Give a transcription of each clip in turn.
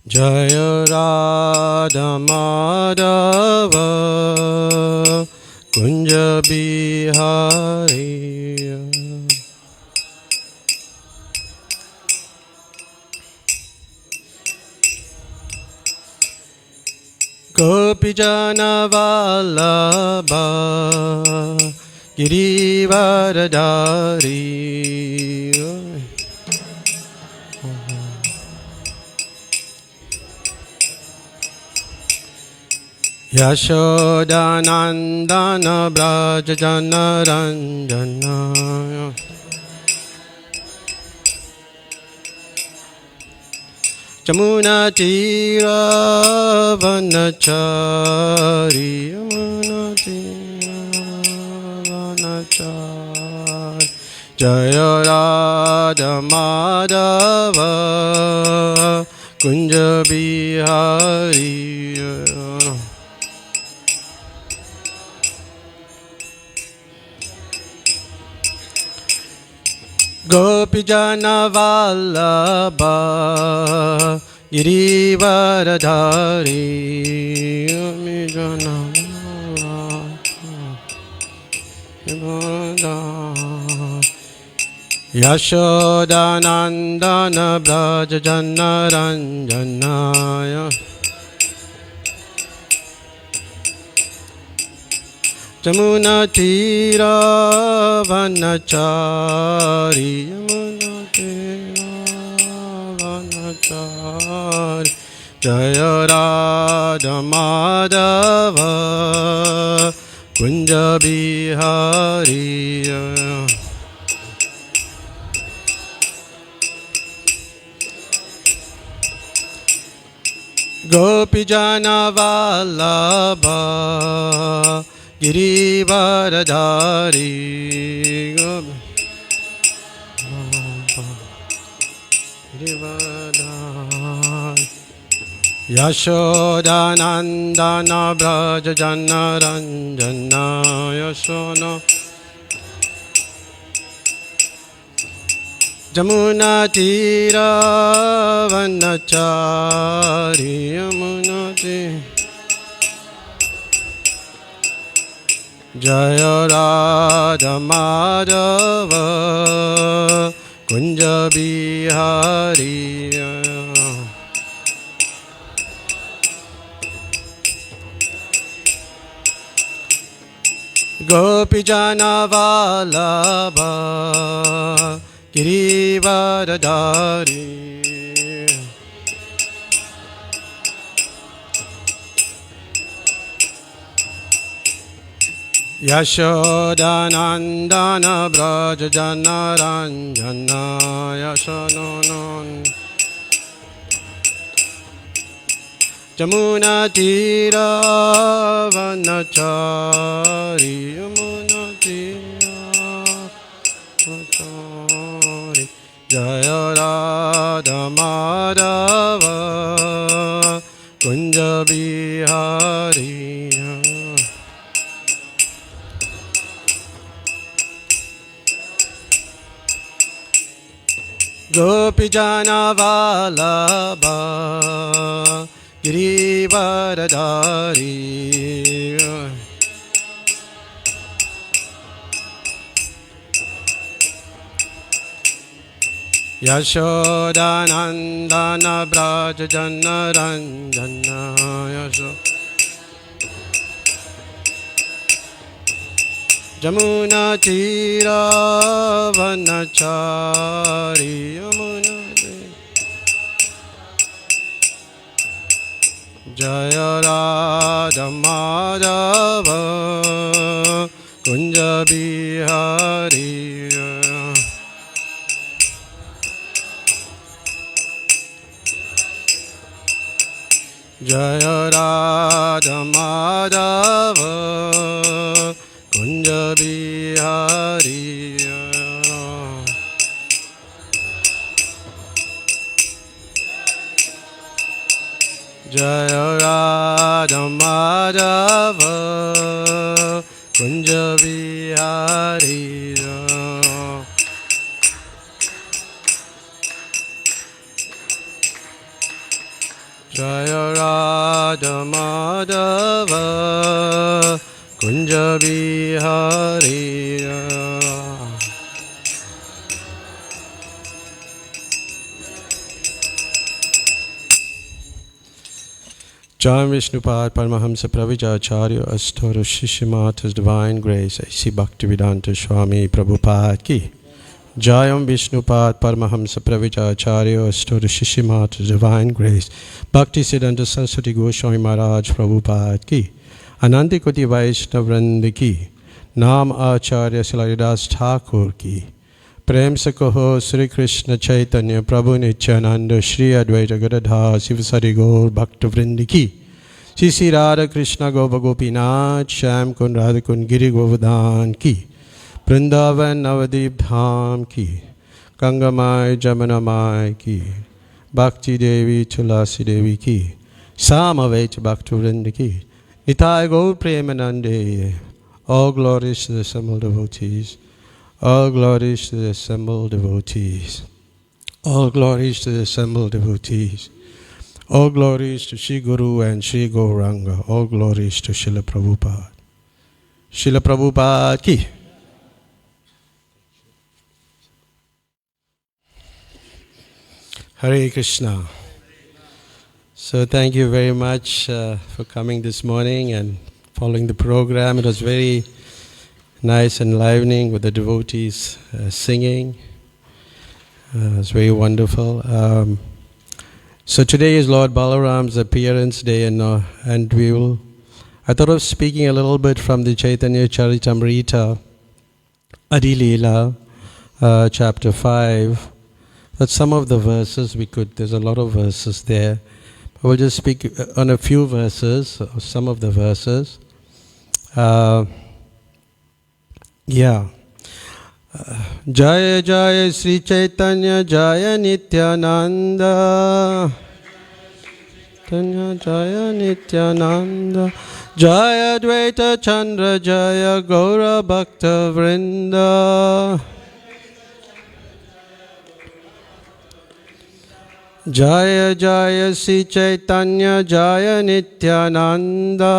Jaya Radha Madhava Kunja Bihari. Gopijana Vallabha Girivaradari Yashodanandana Brajajana Ranjana Jamuna Tira Vanachari Jamuna Tira Vanachari Jaya Radha Madhava Kunja Bihari. Gopijana Vallabha Girivaradari Yashodanandana Brajajana Ranjanaya Jamuna Tira Vanachari Jamuna Tira Vanachari Jaya Radha Madhava Kunja Bihari. Gopijana Vallabha Girivaradari Yashodanandana Brajajana Ranjana Yashoda Jamuna Tira Vanachari Jamuna Tira Jaya Radha Madhava Kunja Bihari. Gopijana Vallabha Girivaradari Yashodanandana Brajajana Ranjana Yashodanan Jamuna Tira Vanachari Jamuna Tira Vanachari Jaya Radha Madhava Kunja Bihari. Gopijana Vallabha Girivaradari Yashodanandana Brajajana Ranjana Yashoda Jamuna Tira Vanachari Jamuna Jaya Radha Madhava Kunja Bihari. Jaya Radha Madhava Kunja Bihari. Jaya Radha Madhava Kunja Bihari. Jaya Radha Madhava Kunja Bihari. Jai Vishnupad Paramahamsa Pravijacharya Astara Shishimat His Divine Grace A.C. Bhaktivedanta Swami Prabhupada Ki Jayam Vishnupad Paramahamsa Pravijacharya Astara Shishimat His Divine Grace Bhakti Siddhanta Saraswati Goswami Maharaj Prabhupada Ki Anandi Koti Vaishnavrind Ki Nam Acharya Silaridas Thakur Ki Prem se kaho Sri Krishna Chaitanya Prabhu Nityananda Shri Advaita Gadadhar Sivasari Gaur Bhakta Vrindi Ki Shri Sri Radha Krishna Gopa Gopinath Shyam Kund Radha Kund Giri Govardhan Ki Vrindavan Navadip Dham Ki Gangamai Jamunamai Ki Bhakti Devi Tulasi Devi Ki Samaveta Bhakta Vrindi Ki Nitai Gaur Premanande. All glories to the assembled devotees. All glories to the assembled devotees. All glories to the assembled devotees. All glories to Shri Guru and Shri Gauranga. All glories to Srila Prabhupada. Srila Prabhupada Ki. Hare Krishna. So thank you very much for coming this morning and following the program. It was very nice and enlivening with the devotees singing. It was very wonderful. So today is Lord Balaram's appearance day, and I thought of speaking a little bit from the Chaitanya Charitamrita, Adi Leela, chapter 5. But some of the verses there's a lot of verses there. We'll just speak on a few verses, or some of the verses. Jaya Jaya Sri Chaitanya Jaya Nityananda Jaya Nityananda Jaya Dvaita Chandra Jaya Gaura Bhakta Vrinda Jaya Jaya Sri Chaitanya Jaya Nityananda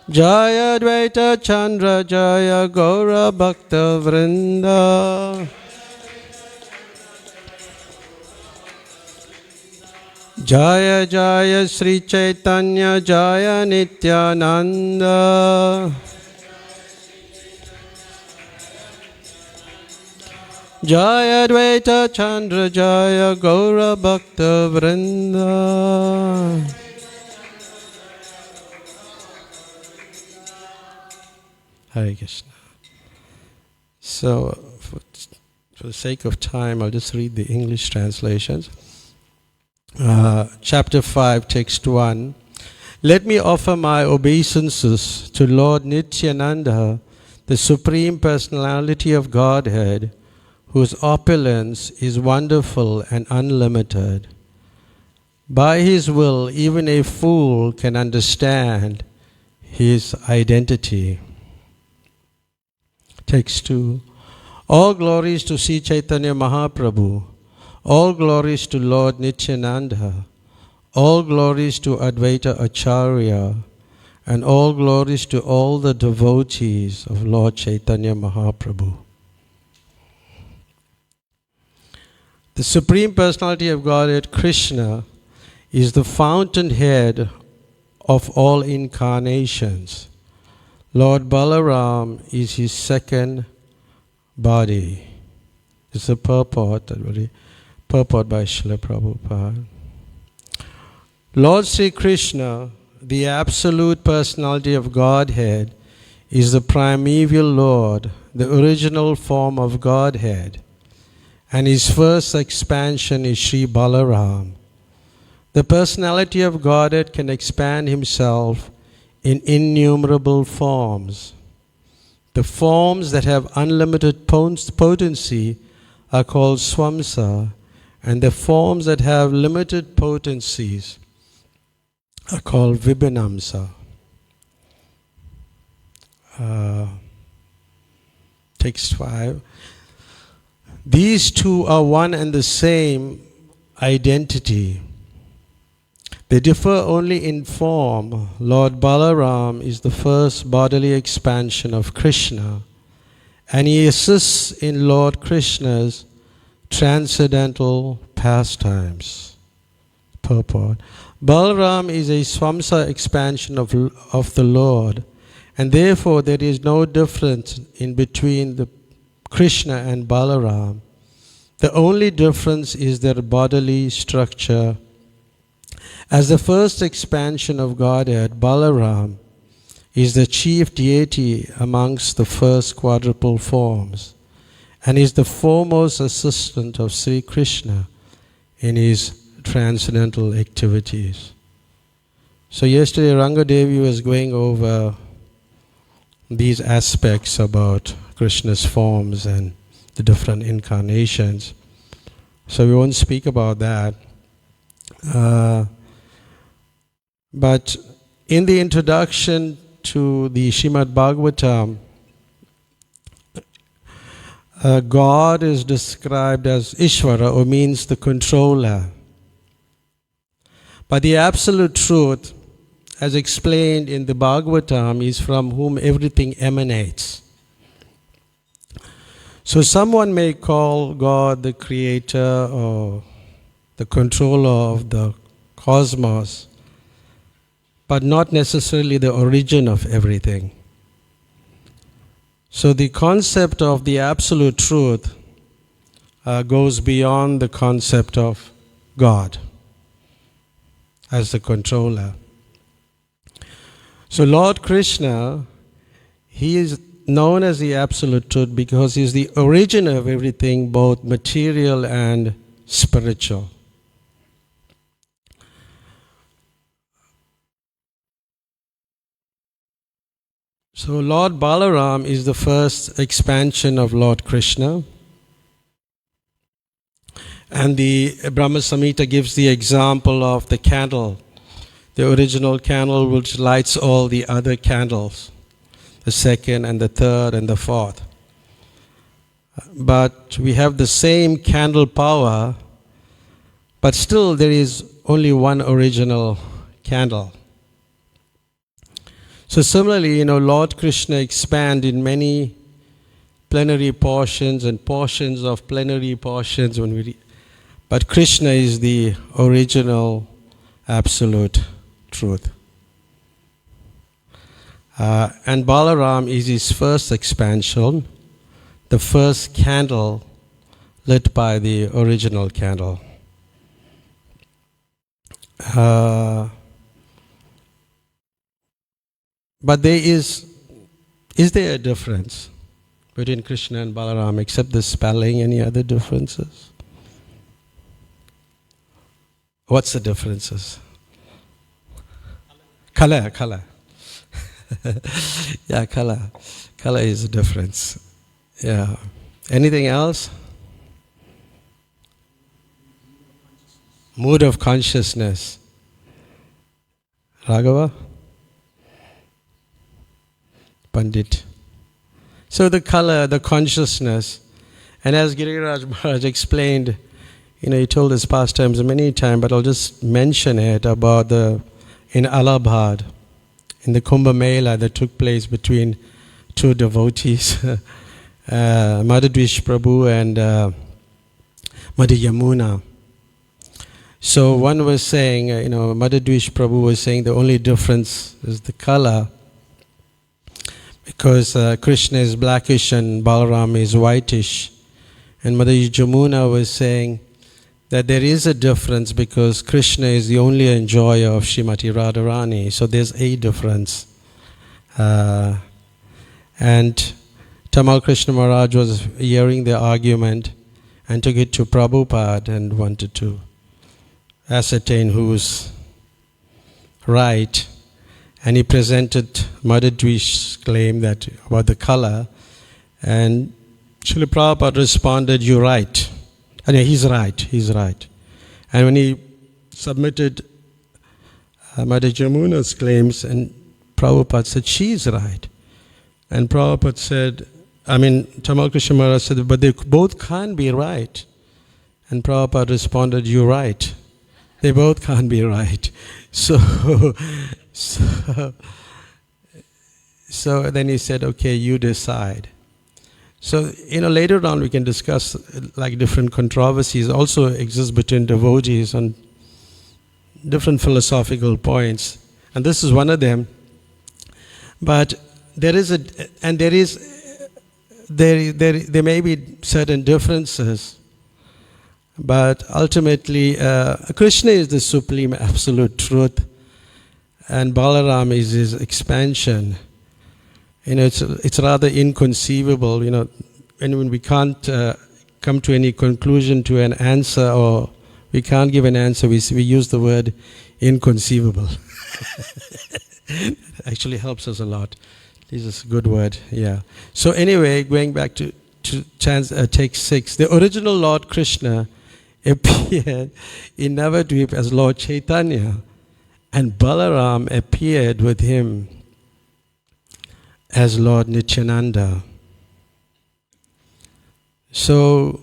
Jaya Dvaita Chandra Jaya Gaura Bhakta Vrinda Jaya Jaya Sri Chaitanya Jaya Nityananda Jaya Dvaita Chandra Jaya Gaura Bhakta Vrinda. Hare Krishna. So, for the sake of time, I'll just read the English translations. Chapter 5, text 1. Let me offer my obeisances to Lord Nityananda, the Supreme Personality of Godhead, whose opulence is wonderful and unlimited. By his will, even a fool can understand his identity. Text 2. All glories to Sri Chaitanya Mahaprabhu. All glories to Lord Nityananda. All glories to Advaita Acharya. And all glories to all the devotees of Lord Chaitanya Mahaprabhu. The Supreme Personality of Godhead, Krishna, is the fountainhead of all incarnations. Lord Balaram is his second body. It's a purport by Srila Prabhupada. Lord Sri Krishna, the absolute personality of Godhead, is the primeval Lord, the original form of Godhead, and his first expansion is Sri Balaram. The personality of Godhead can expand himself in innumerable forms. The forms that have unlimited potency are called Swamsa, and the forms that have limited potencies are called Vibhinamsa. Text 5. These two are one and the same identity. They differ only in form. Lord Balaram is the first bodily expansion of Krishna, and he assists in Lord Krishna's transcendental pastimes. Purport. Balaram is a Swamsa expansion of the Lord, and therefore there is no difference in between the Krishna and Balaram. The only difference is their bodily structure. As the first expansion of Godhead, Balaram is the chief deity amongst the first quadruple forms and is the foremost assistant of Sri Krishna in his transcendental activities. So yesterday Rangadevi was going over these aspects about Krishna's forms and the different incarnations. So we won't speak about that. But in the introduction to the Srimad Bhagavatam, God is described as Ishvara, or means the controller. But the absolute truth, as explained in the Bhagavatam, is from whom everything emanates. So someone may call God the creator or the controller of the cosmos, but not necessarily the origin of everything. So the concept of the absolute truth goes beyond the concept of God as the controller. So Lord Krishna, he is known as the absolute truth because he is the origin of everything, both material and spiritual. So Lord Balaram is the first expansion of Lord Krishna. And the Brahma Samhita gives the example of the candle, the original candle which lights all the other candles, the second and the third and the fourth. But we have the same candle power, but still there is only one original candle. So similarly, Lord Krishna expand in many plenary portions and portions of plenary portions but Krishna is the original absolute truth. And Balaram is his first expansion, the first candle lit by the original candle. But is there a difference between Krishna and Balaram except the spelling? Any other differences? What's the differences? Color. Yeah, color. Color is a difference. Yeah. Anything else? Mood of consciousness. Raghava? Pandit. So the color, the consciousness. And as Giriraj Maharaj explained, he told his pastimes many times, but I'll just mention it about in Allahabad, in the Kumbh Mela that took place between two devotees, Madhudvish Prabhu and Madhu Yamuna. So one was saying, Madhudvish Prabhu was saying the only difference is the color, because Krishna is blackish and Balaram is whitish. And Madhu Yamuna was saying that there is a difference because Krishna is the only enjoyer of Srimati Radharani. So there's a difference. And Tamal Krishna Maharaj was hearing the argument and took it to Prabhupada and wanted to ascertain who's right. And he presented Madhudvish's claim about the color. And Srila Prabhupada responded, "You're right." He's right. And when he submitted Madhu Yamuna's claims, and Prabhupada said, "She's right." And Prabhupada said, Tamal Krishna Maharaj said, but they both can't be right. And Prabhupada responded, you're right. They both can't be right. So then he said, okay, you decide. So, later on we can discuss like different controversies also exist between devotees on different philosophical points. And this is one of them. But there may be certain differences. But ultimately, Krishna is the supreme absolute truth. And Balarama is his expansion. It's rather inconceivable, and when we can't come to any conclusion to an answer, or we can't give an answer, we use the word inconceivable. Actually helps us a lot. This is a good word, yeah. So anyway, going back to take 6, the original Lord Krishna appeared in Navadvip as Lord Chaitanya, and Balaram appeared with him as Lord Nityananda. So,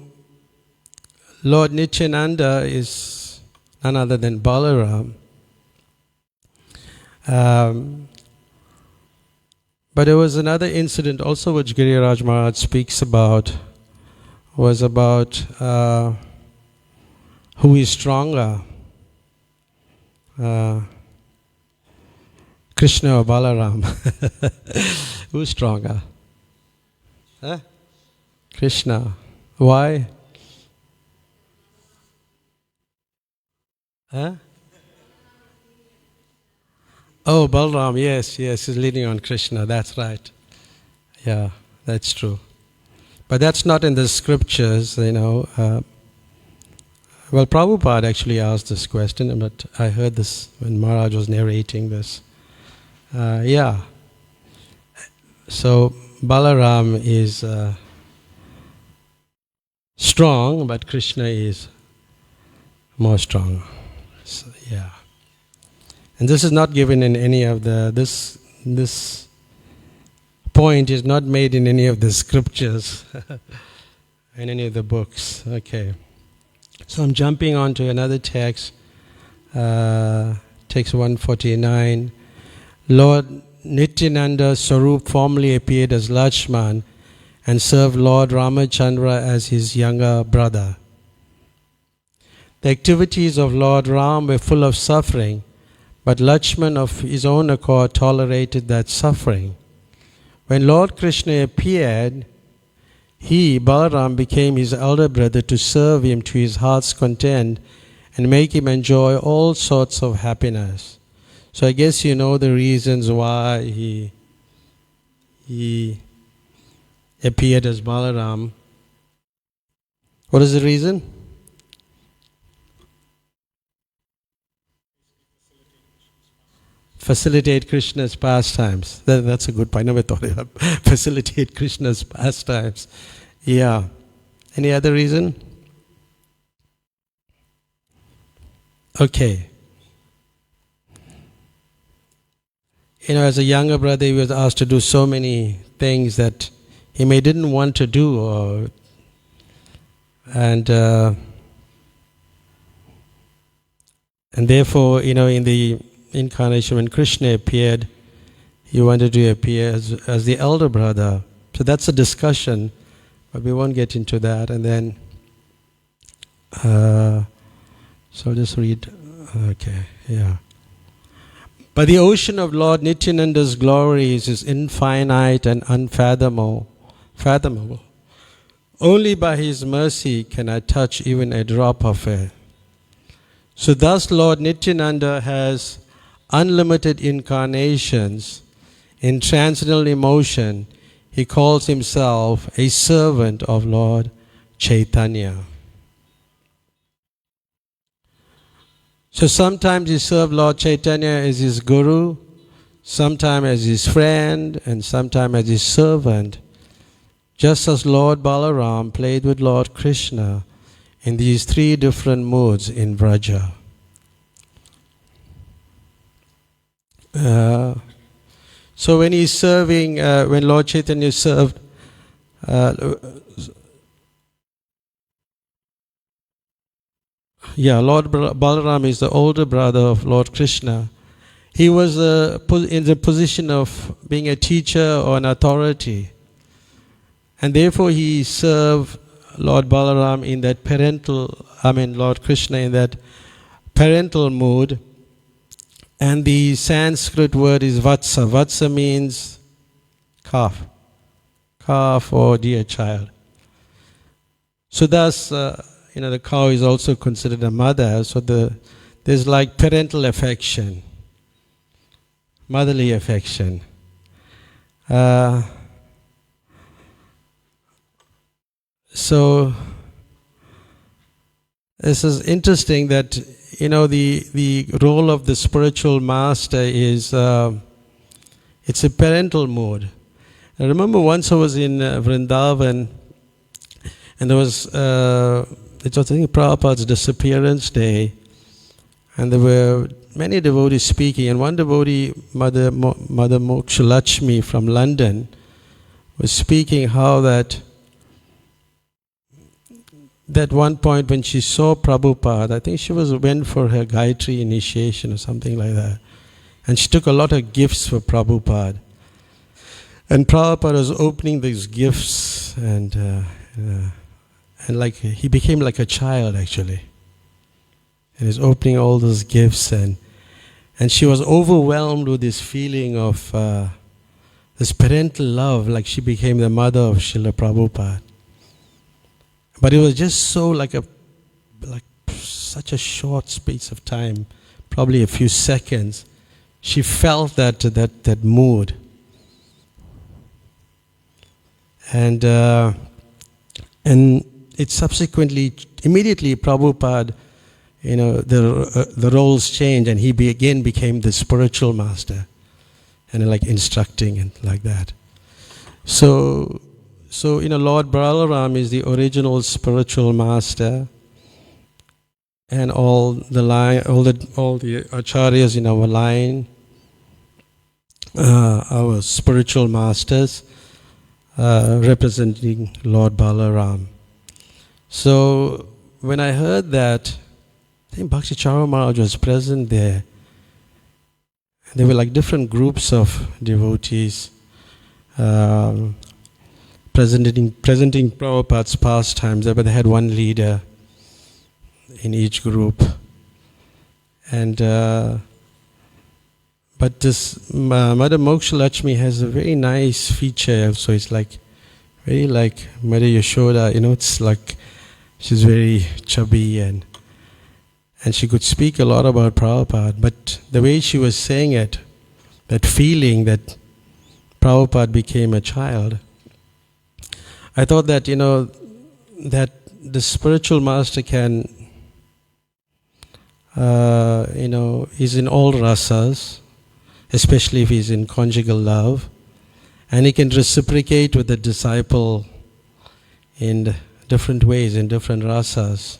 Lord Nityananda is none other than Balaram. But there was another incident also which Giriraj Maharaj speaks about, was about who is stronger, Krishna or Balaram. Who's stronger? Huh? Krishna. Why? Huh? Oh, Balaram, yes, he's leaning on Krishna, that's right. Yeah, that's true. But that's not in the scriptures, Well, Prabhupada actually asked this question, but I heard this when Maharaj was narrating this. Yeah. So, Balaram is strong, but Krishna is more strong. So, yeah. And this is not given in any of this point is not made in any of the scriptures, in any of the books. Okay. So I'm jumping on to another text, text 149. Lord Nityananda Swarup formerly appeared as Lakshman and served Lord Ramachandra as his younger brother. The activities of Lord Ram were full of suffering, but Lakshman of his own accord tolerated that suffering. When Lord Krishna appeared, he, Balaram, became his elder brother to serve him to his heart's content and make him enjoy all sorts of happiness. So I guess you know the reasons why he appeared as Balaram. What is the reason? Facilitate Krishna's pastimes. That's a good point. I never thought of it. Facilitate Krishna's pastimes. Yeah. Any other reason? Okay. As a younger brother, he was asked to do so many things that he didn't want to do, and therefore, in the incarnation when Krishna appeared, he wanted to appear as the elder brother. So that's a discussion, but we won't get into that. And then, so I'll just read. Okay, yeah. But the ocean of Lord Nityananda's glories is infinite and unfathomable. Only by his mercy can I touch even a drop of it. So thus Lord Nityananda has unlimited incarnations. In transcendental emotion, he calls himself a servant of Lord Chaitanya. So sometimes he served Lord Chaitanya as his guru, sometimes as his friend, and sometimes as his servant, just as Lord Balaram played with Lord Krishna in these 3 different moods in Vraja. So when he's serving, when Lord Chaitanya served Uh, Lord Balaram is the older brother of Lord Krishna. He was in the position of being a teacher or an authority. And therefore he served Lord Balaram in that Lord Krishna in that parental mood. And the Sanskrit word is Vatsa. Vatsa means calf. Calf or dear child. So thus, the cow is also considered a mother. So there's like parental affection. Motherly affection. So this is interesting that the role of the spiritual master is it's a parental mode. I remember once I was in Vrindavan, and it was I think Prabhupada's disappearance day, and there were many devotees speaking, and one devotee, Mother Mokshalakshmi from London, was speaking how that one point when she saw Prabhupada, I think she went for her Gayatri initiation or something like that, and she took a lot of gifts for Prabhupada. And Prabhupada was opening these gifts, and like he became like a child actually. And he's opening all those gifts, and she was overwhelmed with this feeling of this parental love, like she became the mother of Srila Prabhupada. But it was just so like such a short space of time, probably a few seconds. She felt that mood, and it subsequently, immediately, Prabhupada, the roles changed, and he again became the spiritual master, and like instructing and like that. So Lord Balaram is the original spiritual master, and all the acharyas in our line, our spiritual masters, representing Lord Balaram. So when I heard that, I think Bhakti Chara Maharaj was present there. There were like different groups of devotees presenting Prabhupada's pastimes, but they had one leader in each group. And but this Mother Mokshalakshmi has a very nice feature. So it's like very like Mother Yashoda. It's like she's very chubby and she could speak a lot about Prabhupada. But the way she was saying it, that feeling that Prabhupada became a child, I thought that, that the spiritual master can, is in all rasas, especially if he's in conjugal love, and he can reciprocate with the disciple in different ways, in different rasas.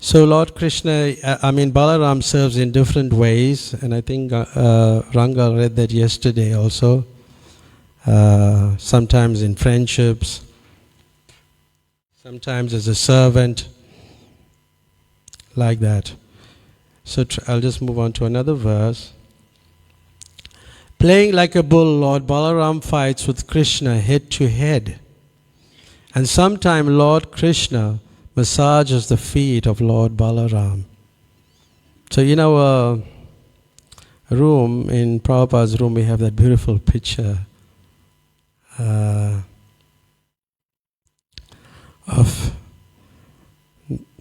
So Lord Krishna, Balaram serves in different ways, and I think Ranga read that yesterday also. Sometimes in friendships, sometimes as a servant, like that. So I'll just move on to another verse. Playing like a bull, Lord Balaram fights with Krishna head to head. And sometime Lord Krishna massages the feet of Lord Balaram. So in our room, in Prabhupada's room, we have that beautiful picture of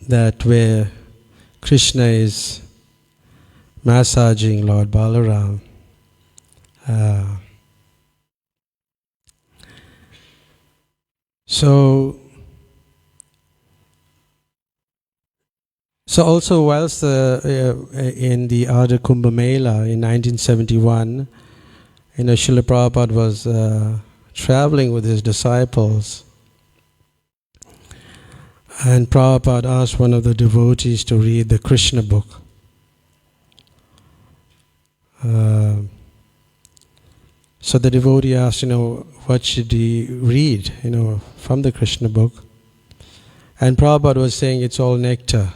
that where Krishna is massaging Lord Balaram. So also whilst in the Ardha Kumbh Mela in 1971, Srila Prabhupada was traveling with his disciples. And Prabhupada asked one of the devotees to read the Krishna book. So the devotee asked, what should he read, from the Krishna book? And Prabhupada was saying it's all nectar.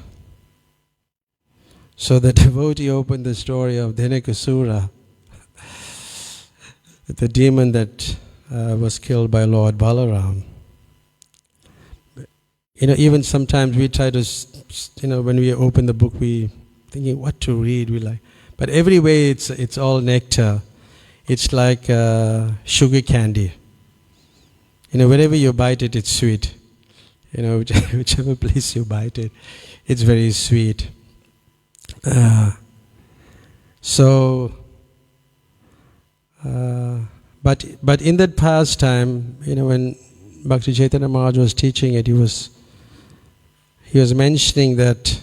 So the devotee opened the story of Dhenukasura, the demon that was killed by Lord Balaram. Even sometimes we try to, when we open the book, we thinking what to read. We like, but every way it's all nectar. It's like sugar candy. Wherever you bite it, it's sweet. Whichever place you bite it, it's very sweet. But in that past time, when Bhakti Chaitanya Maharaj was teaching it, he was mentioning that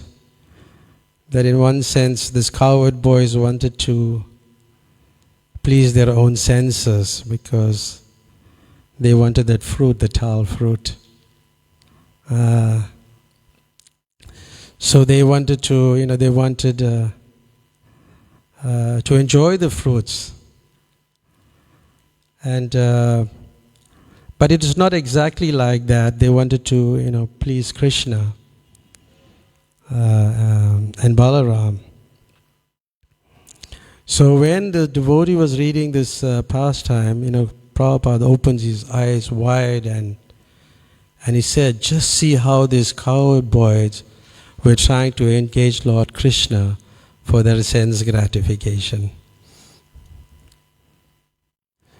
in one sense, these cowherd boys wanted to please their own senses because they wanted that fruit, the tal fruit. So they wanted to, to enjoy the fruits. And but it is not exactly like that. They wanted to, please Krishna and Balaram. So when the devotee was reading this pastime, Prabhupada opens his eyes wide and he said, just see how these cowherd boys were trying to engage Lord Krishna for their sense gratification.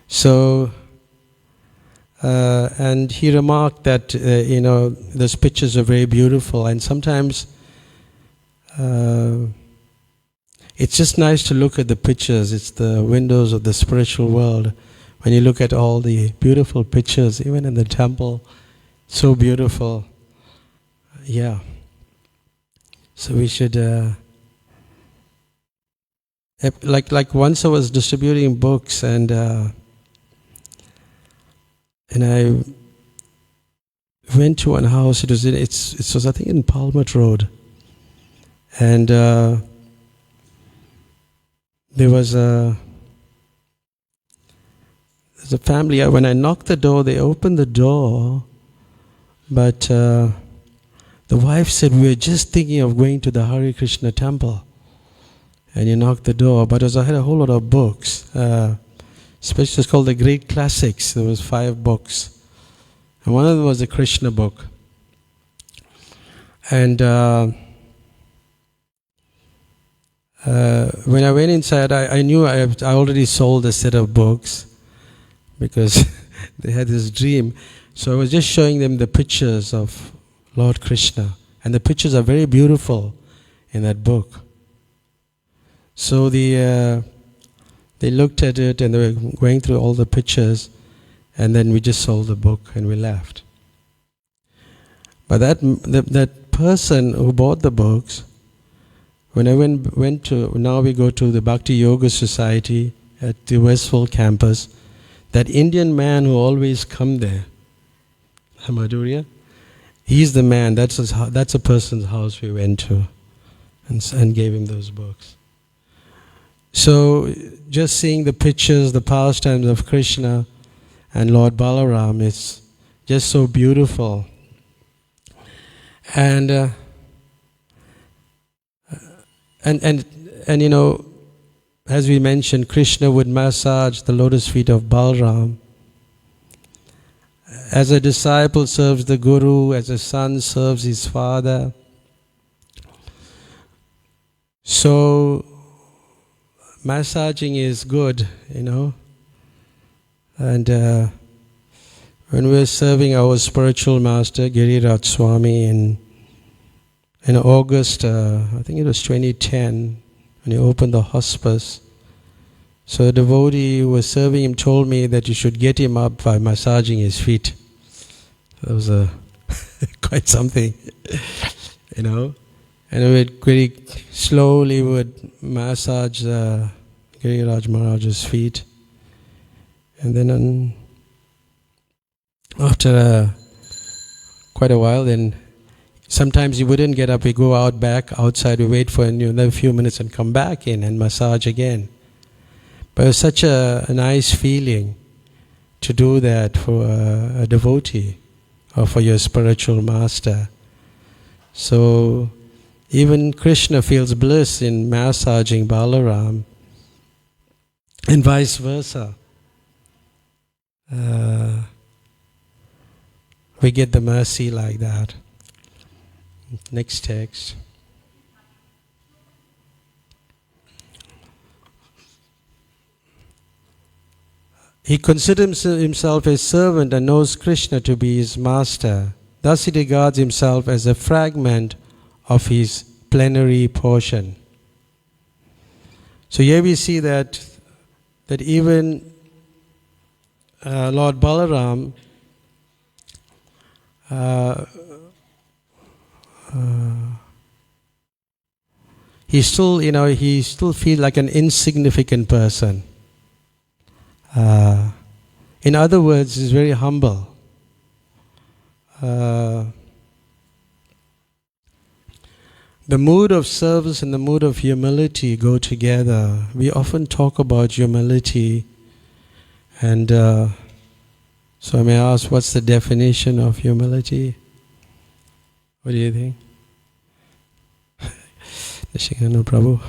So, and he remarked that, those pictures are very beautiful, and sometimes it's just nice to look at the pictures. It's the windows of the spiritual world. When you look at all the beautiful pictures, even in the temple, so beautiful. Yeah. So we should, like once I was distributing books and I went to one house. It was I think in Palmet Road, and there was there's a family. When I knocked the door, they opened the door, but the wife said, we were just thinking of going to the Hare Krishna temple. And you knocked the door, but I had a whole lot of books. Especially it's called the Great Classics. There was 5 books. And one of them was the Krishna book. And when I went inside, I knew I already sold a set of books because they had this dream. So I was just showing them the pictures of Lord Krishna. And the pictures are very beautiful in that book. So they looked at it and they were going through all the pictures, and then we just sold the book and we left. But that person who bought the books, when I went to, now we go to the Bhakti Yoga Society at the Westfield campus, that Indian man who always come there, Madhurya, he's the man, that's a person's house we went to and gave him those books. So just seeing the pictures, the pastimes of Krishna and Lord Balaram is just so beautiful. And as we mentioned, Krishna would massage the lotus feet of Balaram. As a disciple serves the Guru, as a son serves his father. So massaging is good, And when we were serving our spiritual master, Giriraj Swami, in August, I think it was 2010, when he opened the hospice. So a devotee who was serving him told me that you should get him up by massaging his feet. That was quite something, And we would very slowly would massage Giriraj Maharaj's feet. And then after quite a while, then Sometimes you wouldn't get up, we go out back outside, we wait for another few minutes and come back in and massage again. But it's such a nice feeling to do that for a devotee or for your spiritual master. So even Krishna feels bliss in massaging Balaram, and vice versa. We get the mercy like that. Next text. He considers himself a servant and knows Krishna to be his master. Thus he regards himself as a fragment of his plenary portion. So here we see that even Lord Balaram he still feels like an insignificant person. In other words, he's very humble. The mood of service and the mood of humility go together. We often talk about humility, and so I may ask, what's the definition of humility? What do you think? No, Prabhu.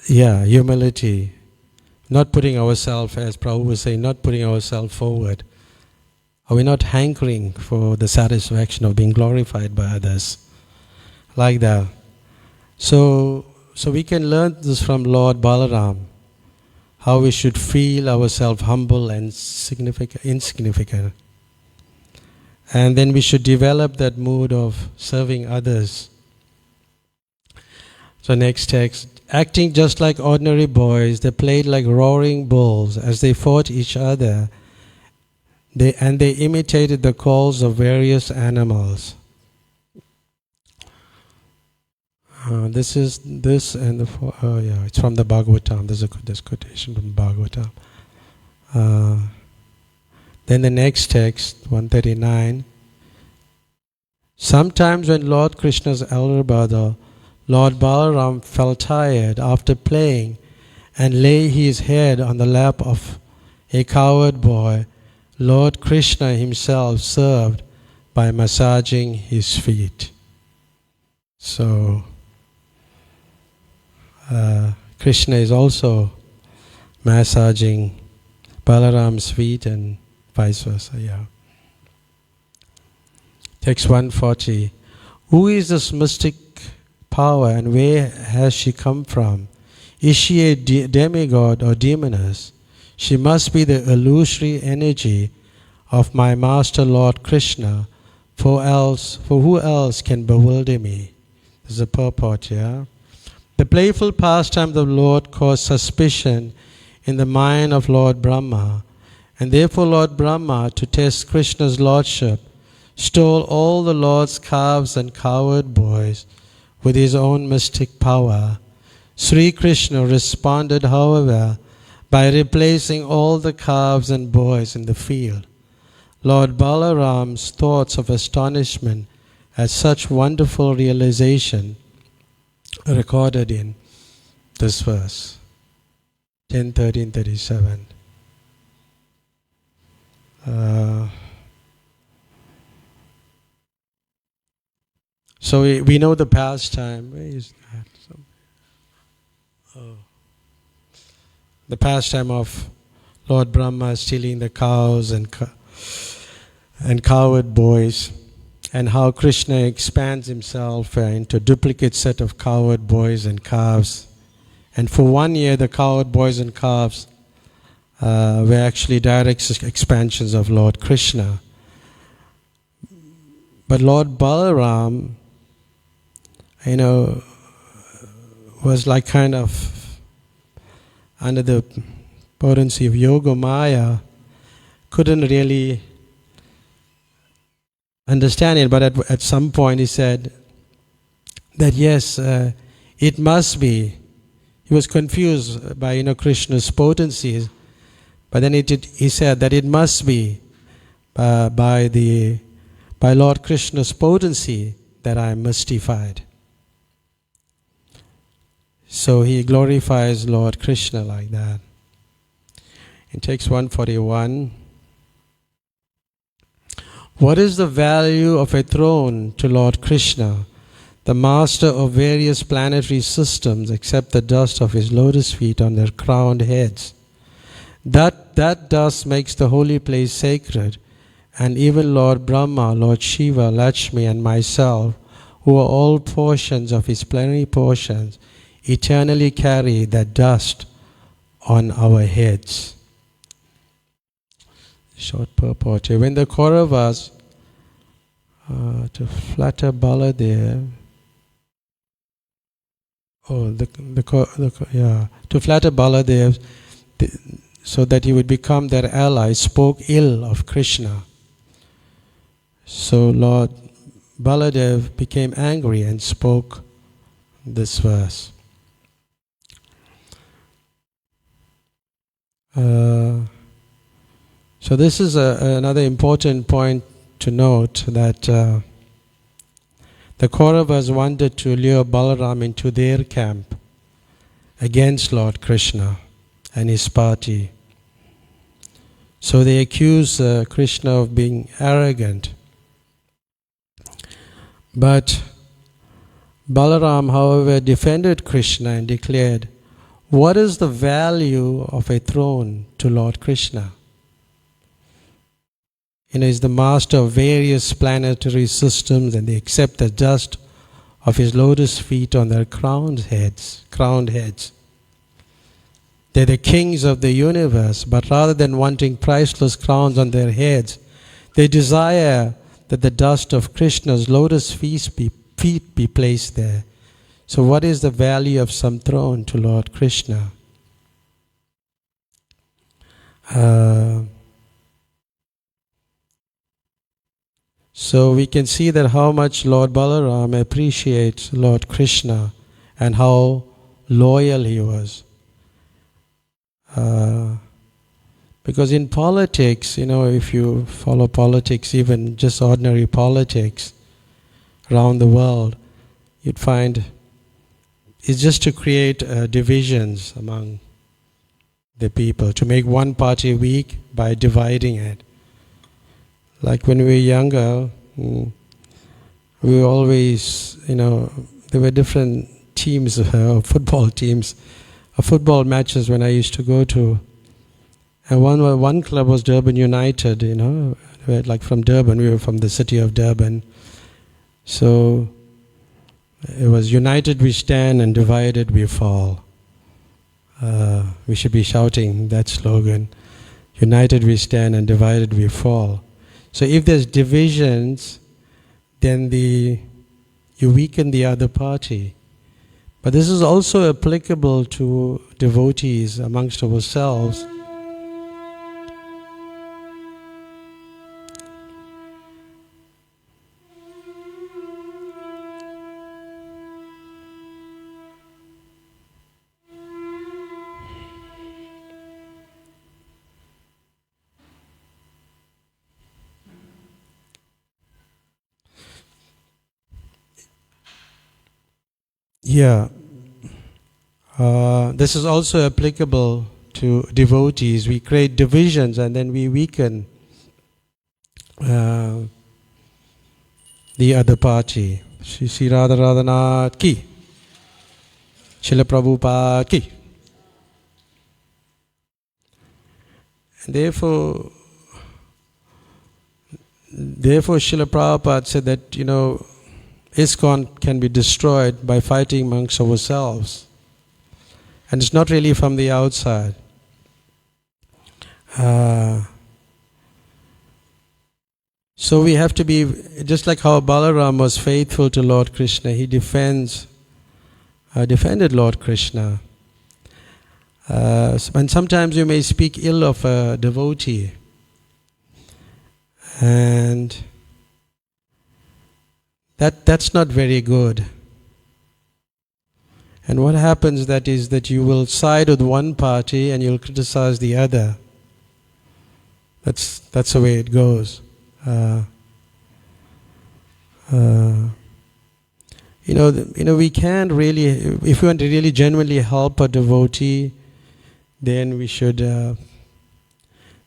Yeah, humility. Not putting ourselves, as Prabhu was saying, not putting ourselves forward. Are we not hankering for the satisfaction of being glorified by others? Like that. So we can learn this from Lord Balaram, how we should feel ourselves humble and insignificant. And then we should develop that mood of serving others. So next text. Acting just like ordinary boys, they played like roaring bulls as they fought each other, they imitated the calls of various animals. It's from the Bhagavatam. There's quotation from Bhagavatam. Then the next text, 139. Sometimes when Lord Krishna's elder brother, Lord Balaram, felt tired after playing and lay his head on the lap of a cowherd boy, Lord Krishna himself served by massaging his feet. So, Krishna is also massaging Balaram's feet and vice versa. Text 140. Who is this mystic power and where has she come from? Is she a demigod or demoness? She must be the illusory energy of my master Lord Krishna, for who else can bewilder me? This is a purport, The playful pastime of the Lord caused suspicion in the mind of Lord Brahma, and therefore Lord Brahma, to test Krishna's lordship, stole all the Lord's calves and cowherd boys with his own mystic power. Sri Krishna responded, however, by replacing all the calves and boys in the field. Lord Balaram's thoughts of astonishment at such wonderful realization are recorded in this verse, 10:13:37. So we know the pastime. Where is that? The pastime of Lord Brahma stealing the cows and cowherd boys, and how Krishna expands himself into a duplicate set of cowherd boys and calves. And for 1 year, the cowherd boys and calves were actually direct expansions of Lord Krishna. But Lord Balaram, was like kind of under the potency of Yoga Maya, couldn't really understand it. But at some point he said that yes, it must be. He was confused by Krishna's potencies, but then he said that it must be by Lord Krishna's potency that I am mystified. So he glorifies Lord Krishna like that. In text 141, what is the value of a throne to Lord Krishna, the master of various planetary systems, except the dust of his lotus feet on their crowned heads? That dust makes the holy place sacred, and even Lord Brahma, Lord Shiva, Lakshmi, and myself, who are all portions of his plenary portions, eternally carry that dust on our heads. Short purport here. When the Kauravas, to flatter Baladev, to flatter Baladev, so that he would become their ally, spoke ill of Krishna. So Lord Baladev became angry and spoke this verse. So this is another important point to note, that the Kauravas wanted to lure Balaram into their camp against Lord Krishna and his party. So they accuse Krishna of being arrogant. But Balaram, however, defended Krishna and declared, what is the value of a throne to Lord Krishna? He's the master of various planetary systems, and they accept the dust of his lotus feet on their crowned heads. They're the kings of the universe, but rather than wanting priceless crowns on their heads, they desire that the dust of Krishna's lotus feet be placed there. So what is the value of some throne to Lord Krishna? So we can see that how much Lord Balaram appreciates Lord Krishna and how loyal he was. Because in politics, if you follow politics, even just ordinary politics around the world, you'd find it's just to create divisions among the people, to make one party weak by dividing it. Like when we were younger, we always, there were different teams, football teams, football matches when I used to go to. And one club was Durban United, like from Durban, we were from the city of Durban. So it was united we stand and divided we fall. We should be shouting that slogan. United we stand and divided we fall. So if there's divisions, then you weaken the other party. But this is also applicable to devotees amongst ourselves. Yeah, this is also applicable to devotees. We create divisions and then we weaken the other party. Shri Radha Radhanath ki, Srila Prabhupada ki. And therefore Srila Prabhupada said that, ISKCON can be destroyed by fighting amongst ourselves. And it's not really from the outside. So we have to be, just like how Balarama was faithful to Lord Krishna, he defended Lord Krishna. And sometimes you may speak ill of a devotee, and that's not very good. And what happens is that you will side with one party and you'll criticize the other. That's the way it goes. We can't really, if we want to really genuinely help a devotee, then we should,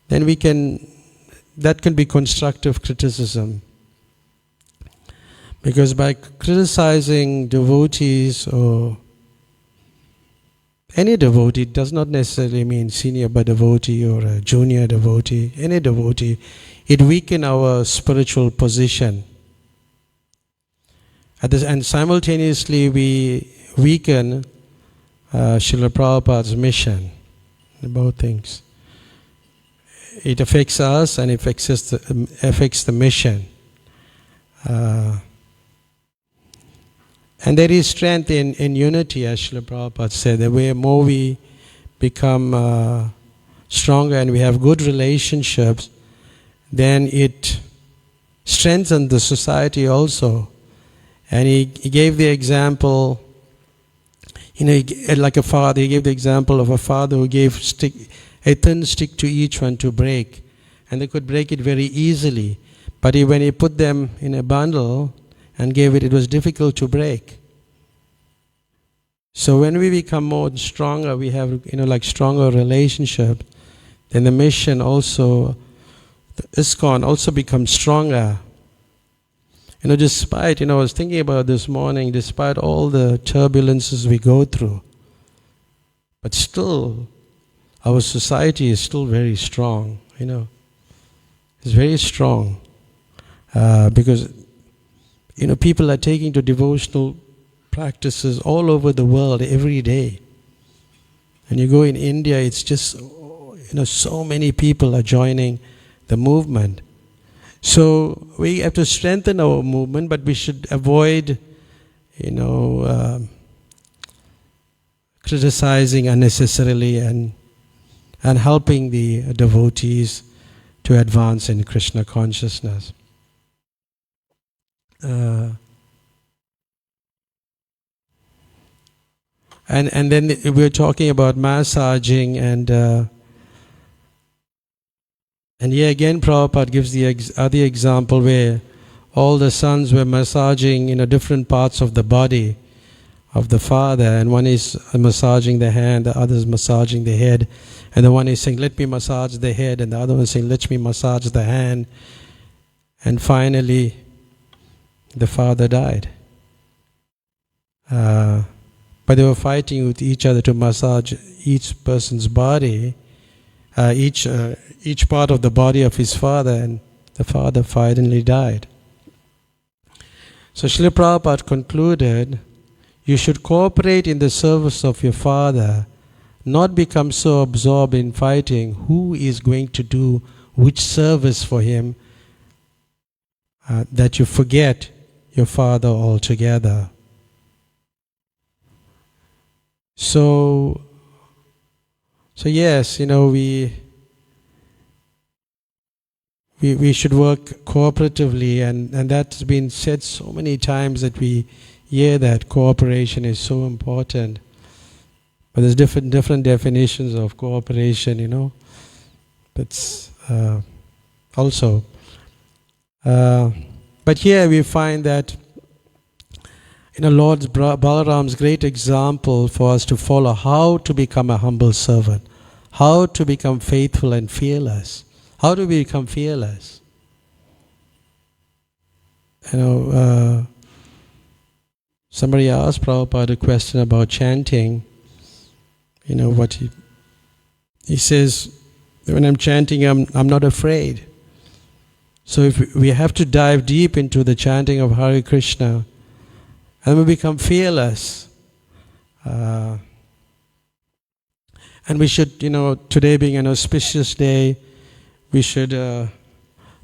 that can be constructive criticism. Because by criticizing devotees, or any devotee, does not necessarily mean senior devotee or a junior devotee, any devotee, it weakens our spiritual position. And simultaneously we weaken Srila Prabhupada's mission. Both things. It affects us and affects the mission. And there is strength in unity, as Srila Prabhupada said. The way more we become stronger and we have good relationships, then it strengthens the society also. And he gave the example, like a father, he gave the example of a father who gave a thin stick to each one to break. And they could break it very easily. But when he put them in a bundle and gave it was difficult to break. So when we become more stronger, we have, stronger relationship, then the mission also, the ISKCON also becomes stronger. Despite, I was thinking about this morning, despite all the turbulences we go through, but still, our society is still very strong, It's very strong. Because, people are taking to devotional practices all over the world every day. And you go in India, it's just, so many people are joining the movement. So we have to strengthen our movement, but we should avoid, criticizing unnecessarily and helping the devotees to advance in Krishna consciousness. And then we're talking about massaging, and here again Prabhupada gives the other example where all the sons were massaging different parts of the body of the father, and one is massaging the hand, the other is massaging the head, and the one is saying, let me massage the head, and the other one is saying, let me massage the hand, and finally the father died. But they were fighting with each other to massage each person's body, each part of the body of his father, and the father finally died. So Srila Prabhupada concluded, you should cooperate in the service of your father, not become so absorbed in fighting who is going to do which service for him, that you forget your father altogether. So yes, we should work cooperatively, and that's been said so many times that we hear that cooperation is so important. But there's different definitions of cooperation, That's also. But here we find that Lord Balaram's great example for us to follow how to become a humble servant, how to become faithful and fearless. How do we become fearless? Somebody asked Prabhupada a question about chanting. What he says, when I'm chanting, I'm not afraid. So if we have to dive deep into the chanting of Hare Krishna, and we become fearless. And And we should, today being an auspicious day, we should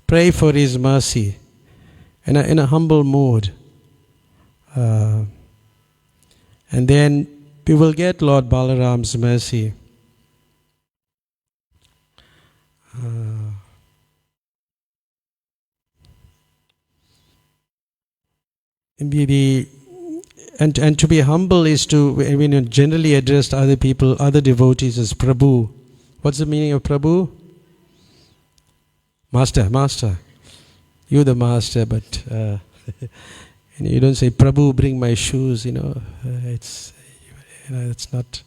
pray for His mercy in a humble mood. And then we will get Lord Balaram's mercy. And to be humble is to generally address other people, other devotees as Prabhu. What's the meaning of Prabhu? Master. You're the master, but you don't say, Prabhu, bring my shoes. It's not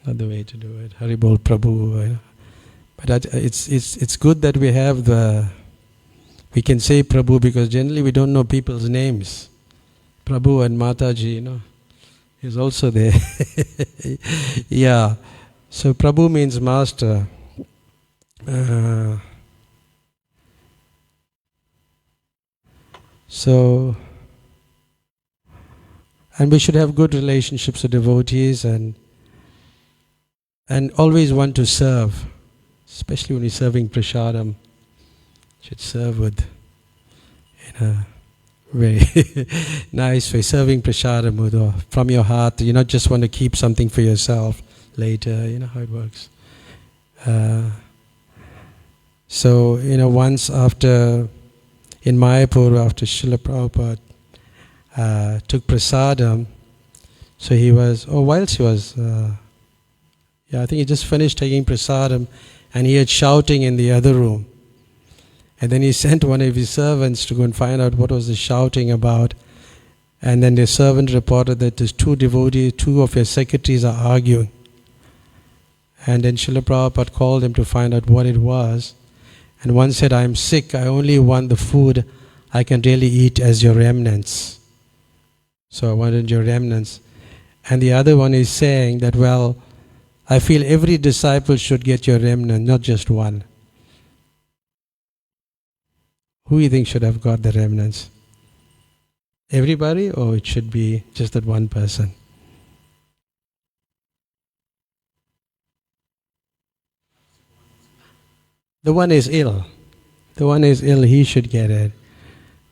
the way to do it. Haribol Prabhu. But it's good that we have we can say Prabhu, because generally we don't know people's names. Prabhu and Mataji, is also there. Yeah. So Prabhu means master. And we should have good relationships with devotees and always want to serve, especially when you're serving prasadam. Should serve in a very nice way, serving prasadam from your heart. You not just want to keep something for yourself later. You know how it works. Once in Mayapur, after Srila Prabhupada took prasadam, so whilst he was, I think he just finished taking prasadam, and he had shouting in the other room. And then he sent one of his servants to go and find out what was the shouting about. And then the servant reported that there's two devotees, two of your secretaries are arguing. And then Srila Prabhupada called him to find out what it was. And one said, I'm sick, I only want the food I can really eat as your remnants. So I wanted your remnants. And the other one is saying that, I feel every disciple should get your remnant, not just one. Who do you think should have got the remnants? Everybody, or it should be just that one person? The one is ill. He should get it.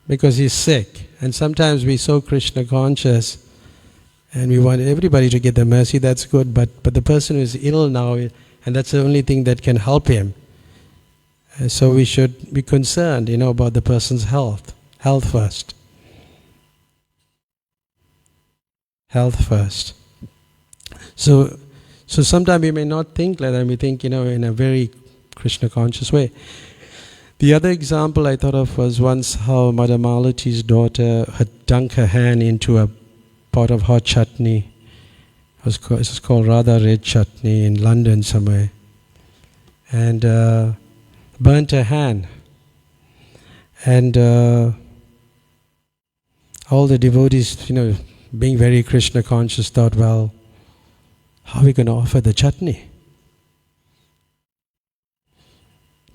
Because he's sick. And sometimes we're so Krishna conscious and we want everybody to get the mercy, that's good. But the person who is ill now, and that's the only thing that can help him. So we should be concerned, about the person's health. Health first. So sometimes we may not think like that. We think, in a very Krishna conscious way. The other example I thought of was once how Madhamalati's daughter had dunked her hand into a pot of hot chutney. It was called Radha Red Chutney in London somewhere. And burnt her hand. And all the devotees, being very Krishna conscious, thought, how are we going to offer the chutney?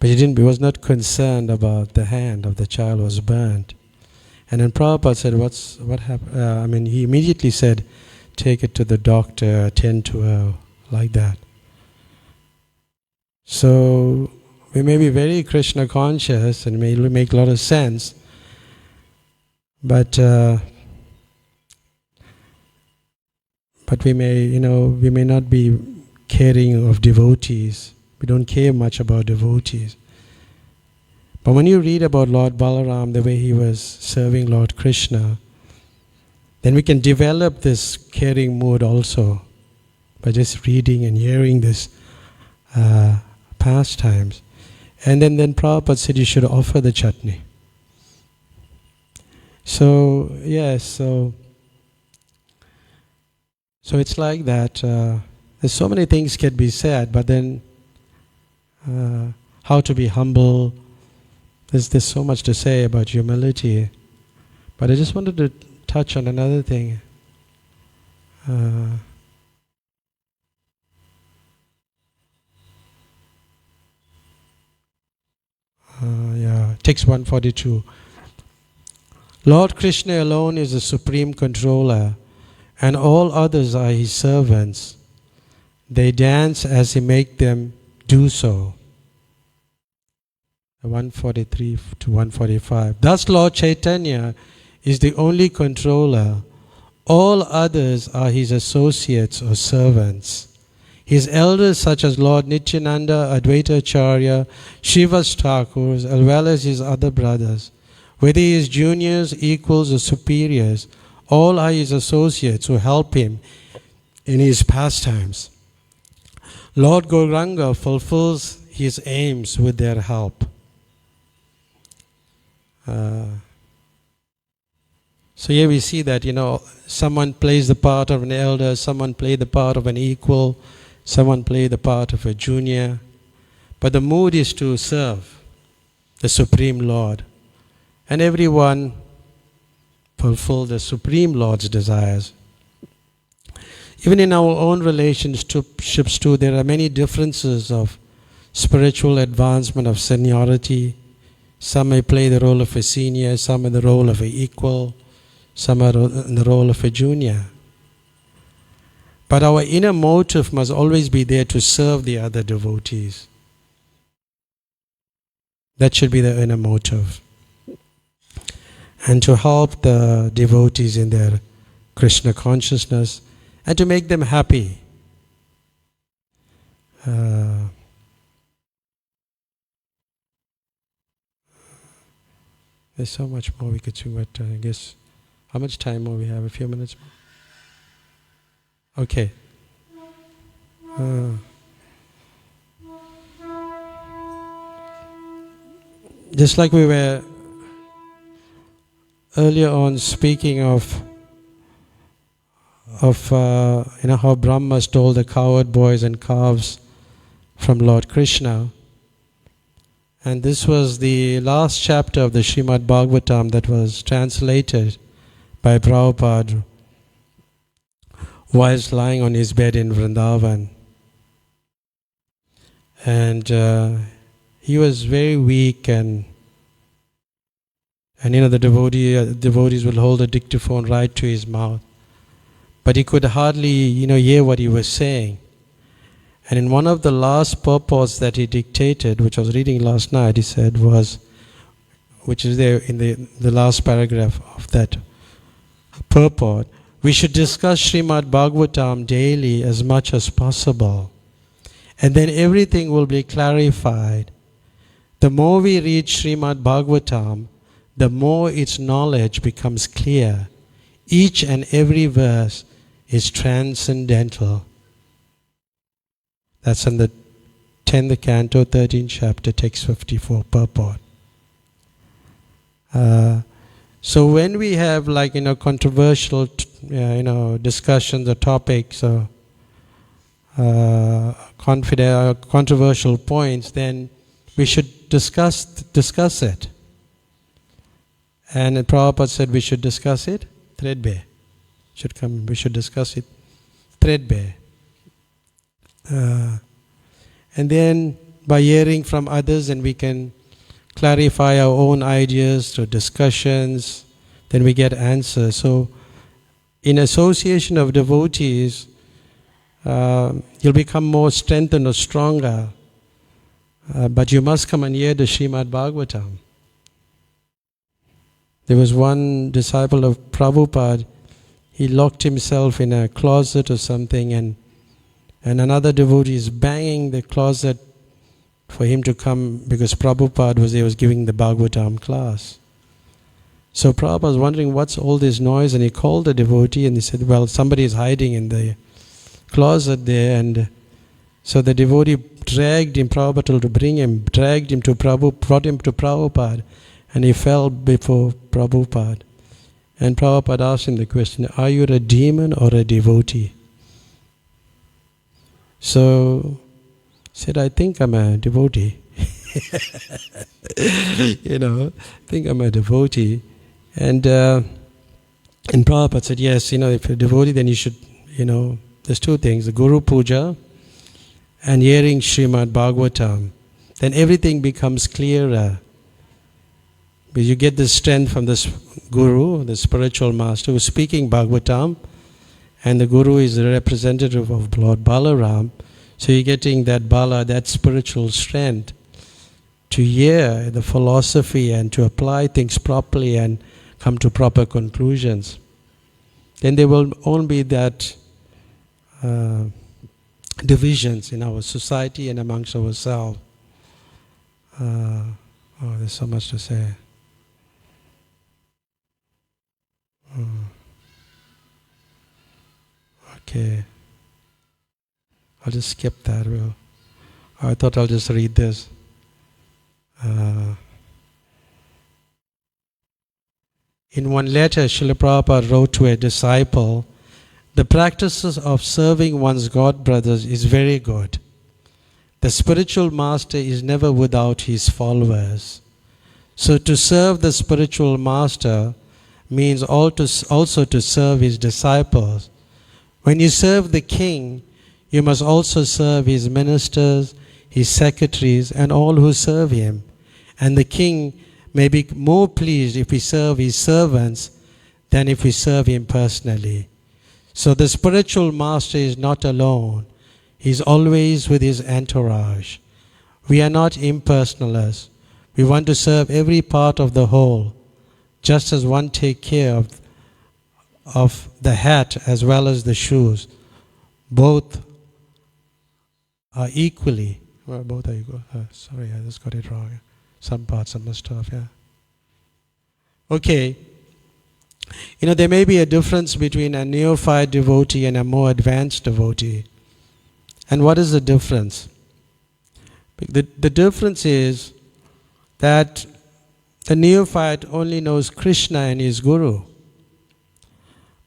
But he was not concerned about the hand of the child was burnt. And then Prabhupada said, what happened? He immediately said, take it to the doctor, attend to her, like that. So we may be very Krishna conscious and may make a lot of sense, but we may not be caring of devotees. We don't care much about devotees. But when you read about Lord Balaram, the way he was serving Lord Krishna, then we can develop this caring mood also by just reading and hearing this pastimes. And then Prabhupada said you should offer the chutney. So, yes, so it's like that. There's so many things can be said, but then how to be humble. There's so much to say about humility. But I just wanted to touch on another thing. Text 142. Lord Krishna alone is the supreme controller, and all others are his servants. They dance as he make them do so. 143 to 145. Thus Lord Chaitanya is the only controller. All others are his associates or servants. His elders such as Lord Nityananda, Advaita Acharya, Srivas Thakurs, as well as his other brothers, whether he is juniors, equals or superiors, all are his associates who help him in his pastimes. Lord Gauranga fulfills his aims with their help. So here we see that, someone plays the part of an elder, someone plays the part of an equal, someone plays the part of a junior. But the mood is to serve the Supreme Lord. And everyone fulfill the Supreme Lord's desires. Even in our own relationships too, there are many differences of spiritual advancement, of seniority. Some may play the role of a senior, some in the role of an equal, some are in the role of a junior. But our inner motive must always be there to serve the other devotees. That should be the inner motive. And to help the devotees in their Krishna consciousness and to make them happy. There's so much more we could do, but I guess, how much time more we have? A few minutes more? Okay. Just like we were earlier on speaking of how Brahma stole the cowherd boys and calves from Lord Krishna. And this was the last chapter of the Srimad Bhagavatam that was translated by Prabhupada whilst lying on his bed in Vrindavan. And he was very weak, and the devotees will hold a dictaphone right to his mouth. But he could hardly, hear what he was saying. And in one of the last purports that he dictated, which I was reading last night, he said which is there in the last paragraph of that purport, we should discuss Srimad Bhagavatam daily as much as possible. And then everything will be clarified. The more we read Srimad Bhagavatam, the more its knowledge becomes clear. Each and every verse is transcendental. That's in the 10th canto, 13th chapter, text 54, purport. So when we have controversial, discussions or topics or controversial points, then we should discuss it. And Prabhupada said we should discuss it threadbare. We should discuss it threadbare. And then by hearing from others, and we can clarify our own ideas through discussions, then we get answers. So in association of devotees, you'll become more strengthened or stronger. But you must come and hear the Srimad Bhagavatam. There was one disciple of Prabhupada, he locked himself in a closet or something, and another devotee is banging the closet for him to come because Prabhupada was giving the Bhagavatam class. So Prabhupada was wondering, what's all this noise? And he called the devotee and he said, well, somebody is hiding in the closet there. And so the devotee dragged him, Prabhupada told to bring him, dragged him to brought him to Prabhupada, and he fell before Prabhupada. And Prabhupada asked him the question, are you a demon or a devotee? So he said, I think I'm a devotee. I think I'm a devotee. And Prabhupada said, yes, if you're a devotee, then you should, there's two things, the Guru Puja and hearing Srimad Bhagavatam. Then everything becomes clearer. Because you get the strength from this Guru, the spiritual master, who's speaking Bhagavatam, and the Guru is the representative of Lord Balaram. So you're getting that Bala, that spiritual strength to hear the philosophy and to apply things properly and come to proper conclusions. Then there will only be that divisions in our society and amongst ourselves. There's so much to say. Okay. I'll just skip that. I thought I'll just read this. In one letter, Srila Prabhupada wrote to a disciple, "The practices of serving one's God brothers is very good. The spiritual master is never without his followers. So to serve the spiritual master means also to serve his disciples. When you serve the king, you must also serve his ministers, his secretaries, and all who serve him. And the king may be more pleased if we serve his servants than if we serve him personally. So the spiritual master is not alone. He's always with his entourage. We are not impersonalists. We want to serve every part of the whole, just as one takes care of the hat as well as the shoes. Both are equally." Well, both are equal. Sorry, I just got it wrong. Some parts I must have, yeah. Okay. There may be a difference between a neophyte devotee and a more advanced devotee. And what is the difference? The difference is that the neophyte only knows Krishna and his Guru.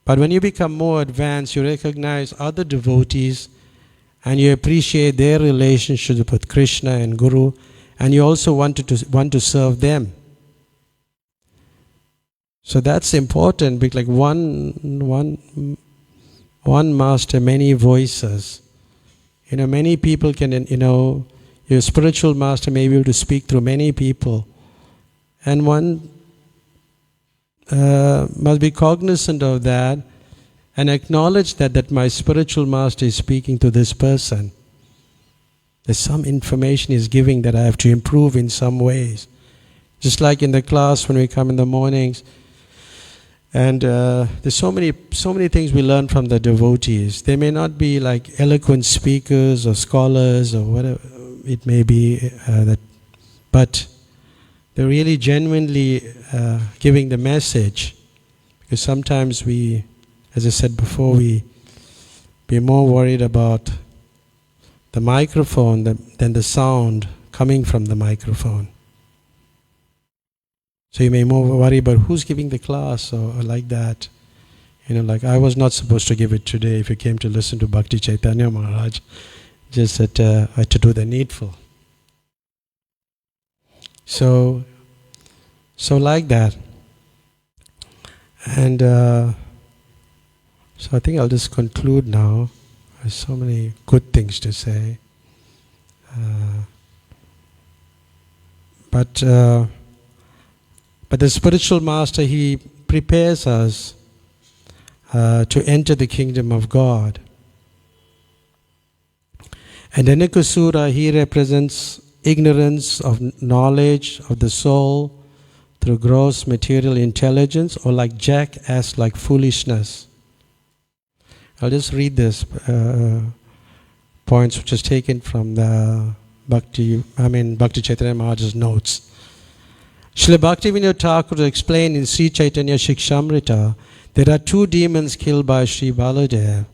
But when you become more advanced, you recognize other devotees and you appreciate their relationship with Krishna and Guru, and you also want to serve them. So that's important, because like one master, many voices. Many people can, your spiritual master may be able to speak through many people. And one must be cognizant of that and acknowledge that my spiritual master is speaking to this person. There's some information he's giving that I have to improve in some ways. Just like in the class when we come in the mornings, and there's so many things we learn from the devotees. They may not be like eloquent speakers or scholars or whatever it may be, but they're really genuinely giving the message. Because sometimes we, as I said before, we're more worried about the microphone than the sound coming from the microphone. So you may more worry about who's giving the class or like that. Like I was not supposed to give it today if you came to listen to Bhakti Chaitanya Maharaj. Just that I had to do the needful. So like that. And so I think I'll just conclude now. There's so many good things to say. But the spiritual master, he prepares us to enter the kingdom of God. And Dhanakasura, he represents ignorance of knowledge of the soul through gross material intelligence, or like jackass, like foolishness. I'll just read this points which is taken from the Bhakti Chaitanya Maharaj's notes. Srila Bhaktivinoda Thakur explained in Sri Chaitanya Shikshamrita, there are two demons killed by Sri Baladev,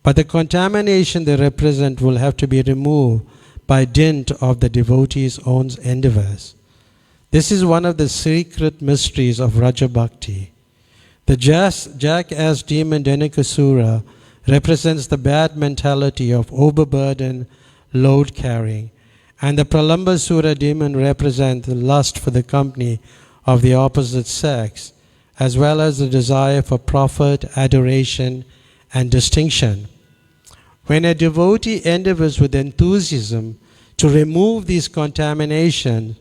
but the contamination they represent will have to be removed by dint of the devotee's own endeavors. This is one of the secret mysteries of Raja Bhakti. The jackass demon Dhanakasura represents the bad mentality of overburden, load carrying, and the Pralambasura demon represents the lust for the company of the opposite sex, as well as the desire for profit, adoration, and distinction. When a devotee endeavors with enthusiasm to remove these contaminations,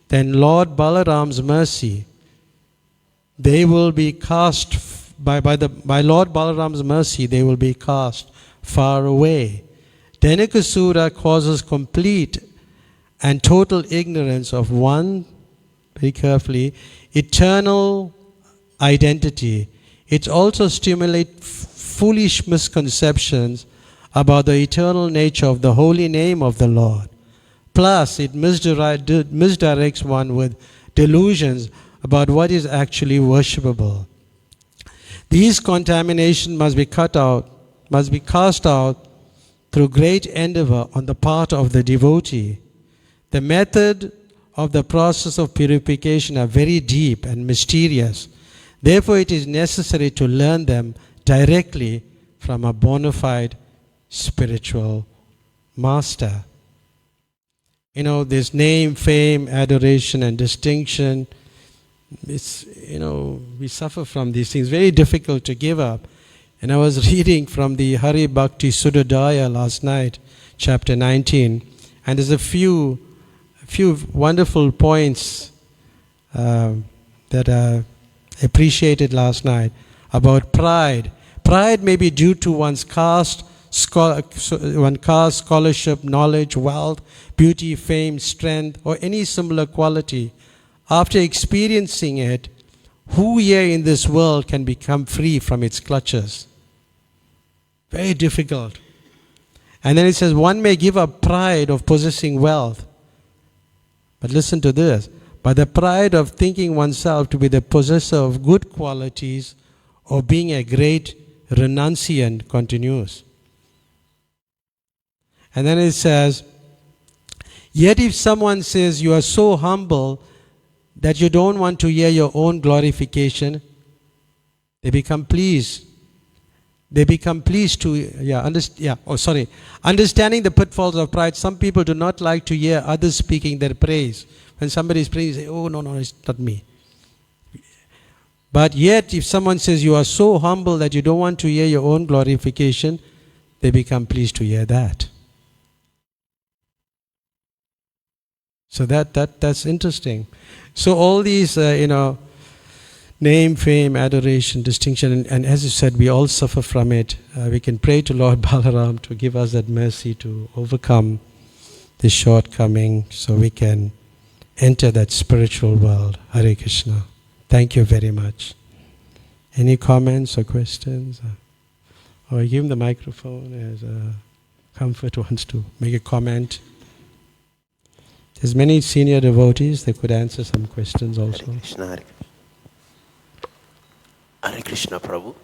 then Lord Balaram's mercy, they will be cast by Lord Balaram's mercy, they will be cast far away. Dhenukasura causes complete and total ignorance of one, very carefully, eternal identity. It also stimulates foolish misconceptions about the eternal nature of the holy name of the Lord. Plus, it misdirects one with delusions about what is actually worshipable. These contaminations must be cast out through great endeavor on the part of the devotee. The method of the process of purification are very deep and mysterious. Therefore, it is necessary to learn them directly from a bona fide spiritual master. You know, this name, fame, adoration, and distinction, it's, we suffer from these things. Very difficult to give up. And I was reading from the Hari Bhakti Sudadaya last night, chapter 19, and there's a few wonderful points that I appreciated last night about pride. Pride may be due to one's caste, scholarship, knowledge, wealth, beauty, fame, strength, or any similar quality. After experiencing it, who here in this world can become free from its clutches? Very difficult. And then it says, one may give up pride of possessing wealth. But listen to this. But the pride of thinking oneself to be the possessor of good qualities or being a great renunciant continues. And then it says, yet if someone says you are so humble that you don't want to hear your own glorification, they become pleased. They become pleased to, understanding the pitfalls of pride. Some people do not like to hear others speaking their praise. When somebody is praying, they say, oh, no, it's not me. But yet, if someone says you are so humble that you don't want to hear your own glorification, they become pleased to hear that. So that's interesting. So all these, name, fame, adoration, distinction, and as you said, we all suffer from it. We can pray to Lord Balaram to give us that mercy to overcome this shortcoming so we can enter that spiritual world. Hare Krishna. Thank you very much. Any comments or questions? Or give him the microphone as Comfort wants to make a comment. There's many senior devotees, they could answer some questions also. Hare Krishna, Hare Krishna, Prabhu.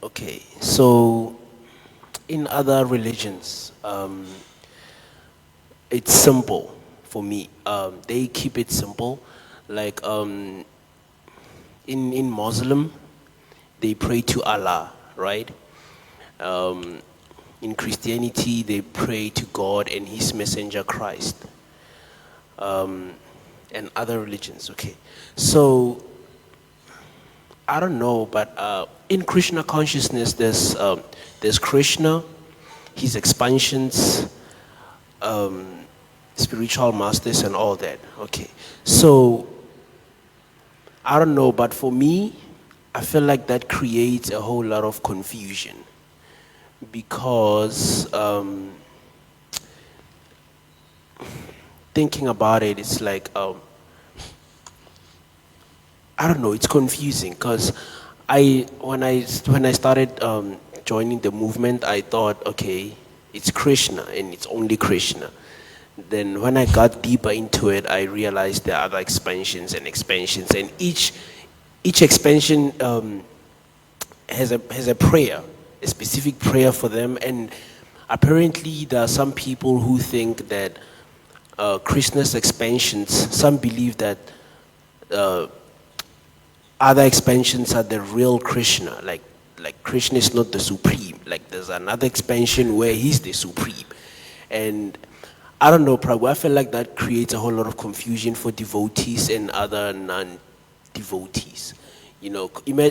Okay, so in other religions, it's simple for me. They keep it simple. Like in Muslim, they pray to Allah, right? In Christianity, they pray to God and His messenger Christ. And other religions, okay. So, I don't know, but in Krishna consciousness, there's Krishna, his expansions, spiritual masters and all that, okay. So, I don't know, but for me, I feel like that creates a whole lot of confusion because thinking about it, it's like, I don't know, it's confusing because when I started joining the movement, I thought, okay, it's Krishna and it's only Krishna. Then when I got deeper into it, I realized there are other expansions, and each expansion has a prayer, a specific prayer for them, and apparently there are some people who think that Krishna's expansions, some believe that other expansions are the real Krishna, like Krishna is not the supreme, like there's another expansion where he's the supreme. And I don't know, Prabhu, I feel like that creates a whole lot of confusion for devotees and other non-devotees. You know,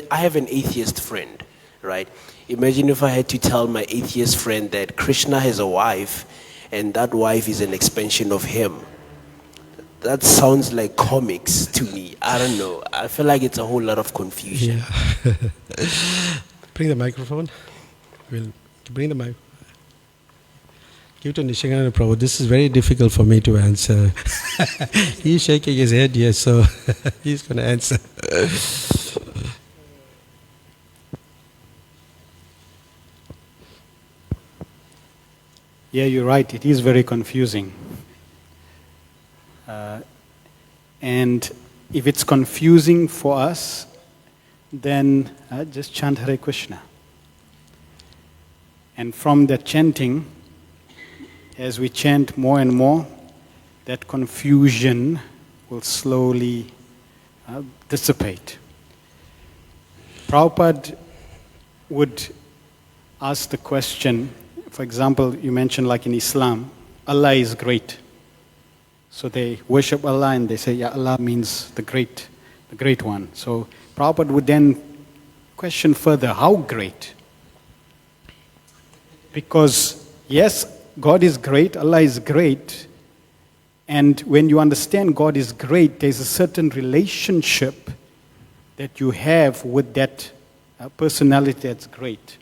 I have an atheist friend, right? Imagine if I had to tell my atheist friend that Krishna has a wife and that wife is an expansion of him. That sounds like comics to me. I don't know. I feel like it's a whole lot of confusion. Yeah. Bring the microphone. We'll bring the mic. Give to Nishankarana Prabhu. This is very difficult for me to answer. He's shaking his head, yes, so he's going to answer. Yeah, you're right. It is very confusing. And if it's confusing for us, then just chant Hare Krishna. And from that chanting, as we chant more and more, that confusion will slowly dissipate. Prabhupada would ask the question, for example, you mentioned like in Islam, Allah is great. So they worship Allah and they say, yeah, Allah means the great one. So Prabhupada would then question further, how great? Because yes, God is great, Allah is great, and when you understand God is great, there's a certain relationship that you have with that personality that's great.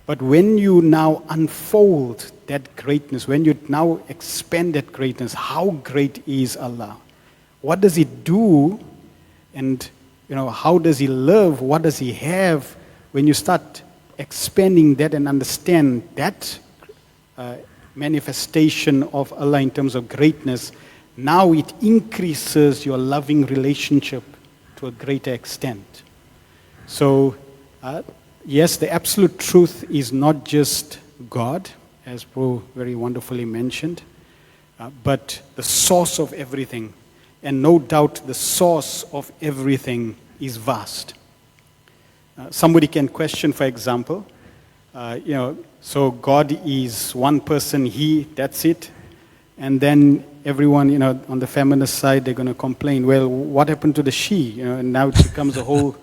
But when you now unfold that greatness, when you now expand that greatness, how great is Allah? What does He do? And how does He live? What does He have? When you start expanding that and understand that manifestation of Allah in terms of greatness, now it increases your loving relationship to a greater extent. So, yes, the absolute truth is not just God, as Prabhu very wonderfully mentioned, but the source of everything. And no doubt the source of everything is vast. Somebody can question, for example, so God is one person, He, that's it. And then everyone, on the feminist side, they're going to complain, well, what happened to the she? And now it becomes a whole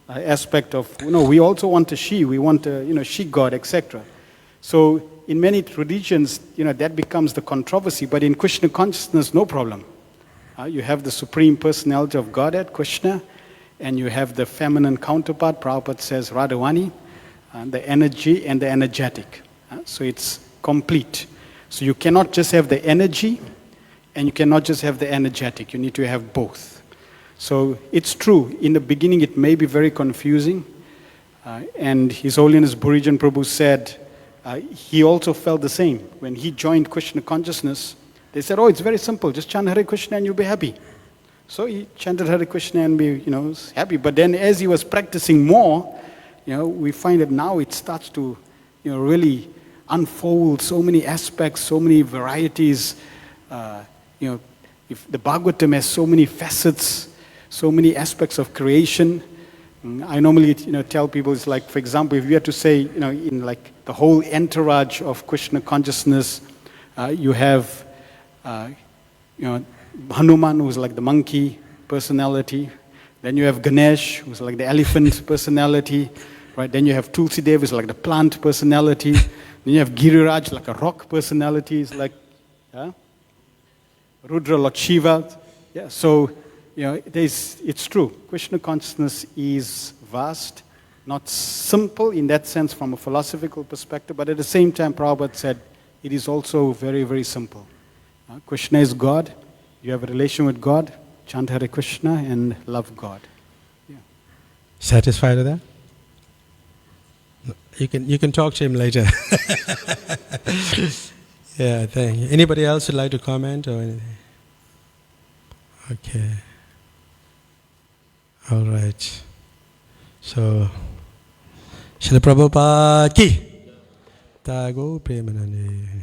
aspect of, we also want a she, we want a, she God, etc. So in many traditions, that becomes the controversy, but in Krishna consciousness, no problem. You have the Supreme Personality of Godhead, Krishna, and you have the feminine counterpart, Prabhupada says Radhavani, the energy and the energetic. So it's complete. So you cannot just have the energy, and you cannot just have the energetic. You need to have both. So it's true, in the beginning it may be very confusing, and His Holiness Burijan Prabhu said he also felt the same. When he joined Krishna consciousness, they said, oh, it's very simple, just chant Hare Krishna and you'll be happy. So he chanted Hare Krishna and be happy. But then as he was practicing more, we find that now it starts to really unfold so many aspects, so many varieties. If the Bhagavatam has so many facets, so many aspects of creation. I normally tell people, it's like, for example, if you had to say, in like the whole entourage of Krishna consciousness, you have Hanuman, who's like the monkey personality. Then you have Ganesh, who's like the elephant personality. Right? Then you have Tulsi Dev, who's like the plant personality. Then you have Giriraj, like a rock personality. It's like Rudra, like Shiva. Yeah, so it's true. Krishna consciousness is vast, not simple in that sense from a philosophical perspective, but at the same time, Prabhupada said it is also very, very simple. Krishna is God. You have a relation with God. Chant Hare Krishna and love God. Yeah. Satisfied with that? You can talk to him later. Yeah, thank you. Anybody else would like to comment or anything? Okay. All right. So, Srila Prabhupada ki Tago Premanande.